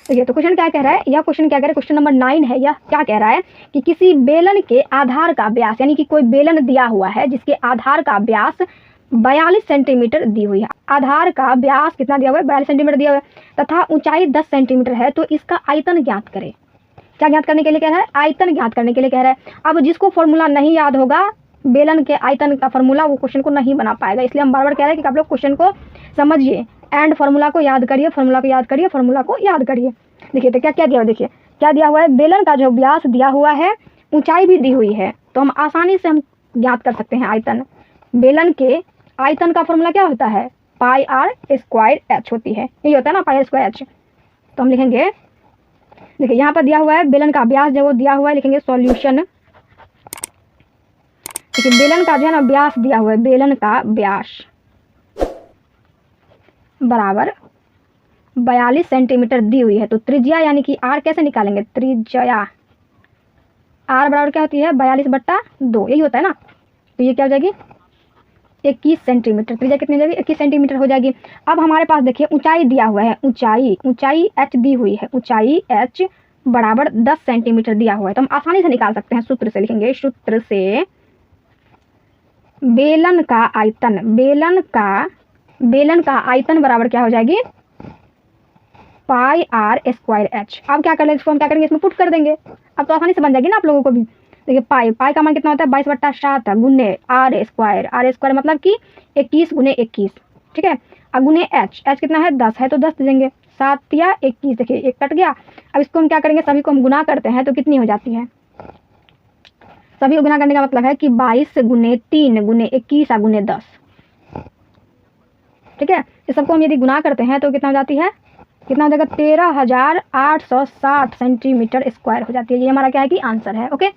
देखिए तो क्वेश्चन क्या कह रहा है, यह क्वेश्चन क्या कह रहा है, क्वेश्चन नंबर 9 है। यह क्या कह रहा है कि किसी बेलन के आधार का व्यास, यानी कि कोई बेलन दिया हुआ है जिसके आधार का व्यास 42 सेंटीमीटर दी हुई है। आधार का व्यास कितना दिया हुआ है, 42 सेंटीमीटर दिया हुआ है तथा ऊंचाई 10 सेंटीमीटर है, तो इसका आयतन ज्ञात करें। क्या ज्ञात करने के लिए कह रहा है, आयतन ज्ञात करने के लिए कह रहा है। अब जिसको फॉर्मूला नहीं याद होगा बेलन के आयतन का फॉर्मूला, वो क्वेश्चन को नहीं बना पाएगा। इसलिए हम बार बार कह रहे हैं कि आप लोग क्वेश्चन को समझिए एंड फार्मूला को याद करिए, फार्मूला को याद करिए, फार्मूला को याद करिए। देखिए तो क्या क्या दिया हुआ, देखिए क्या दिया हुआ है, बेलन का जो व्यास दिया हुआ है, ऊंचाई भी दी हुई है, तो हम आसानी से हम ज्ञात कर सकते हैं आयतन। बेलन के आयतन का फॉर्मूला क्या होता है, पाई आर स्क्वायर एच होती है, यही होता है ना, पाई आर स्क्वायर एच। तो हम लिखेंगे, देखिए यहाँ पर दिया हुआ है बेलन का व्यास जो दिया हुआ है, लिखेंगे सॉल्यूशन। देखिए बेलन का जो है ना व्यास दिया हुआ है, बेलन का व्यास बराबर 42 सेंटीमीटर दी हुई है। तो त्रिज्या यानी कि आर कैसे निकालेंगे, त्रिज्या आर बराबर क्या होती है, 42/2, यही होता है ना। तो ये क्या हो जाएगी, 21 सेंटीमीटर। त्रिज्या कितनी हो जाएगी, 21 सेंटीमीटर हो जाएगी। अब हमारे पास देखिए ऊंचाई दिया हुआ है, ऊंचाई एच दी हुई है, ऊंचाई एच बराबर 10 सेंटीमीटर दिया हुआ है। तो हम आसानी से निकाल सकते हैं, सूत्र से लिखेंगे, सूत्र से बेलन का आयतन, बेलन का आयतन बराबर क्या हो जाएगी, पाई आर स्क्वायर एच। अब क्या कर लेंगे, इसको हम क्या करेंगे, इसमें पुट कर देंगे। अब तो आसानी से बन जाएगी ना आप लोगों को भी। देखिए पाई का मान कितना होता है, 22/7 गुने आर स्क्वायर मतलब कि 21 गुने 21, ठीक है। अब गुने एच कितना है, 10 है, तो 10 दे देंगे, 7 या 21, देखिए एक कट गया। अब इसको हम क्या करेंगे, सभी को हम गुना करते हैं तो कितनी हो जाती है, सभी को गुना करने का मतलब है कि 22 गुने 3 गुने 21 गुने 10, ठीक है। इस सबको हम यदि गुना करते हैं तो कितना हो जाती है, कितना हो जाएगा, 13,860 सेंटीमीटर स्क्वायर हो जाती है। ये हमारा क्या है कि आंसर है, ओके।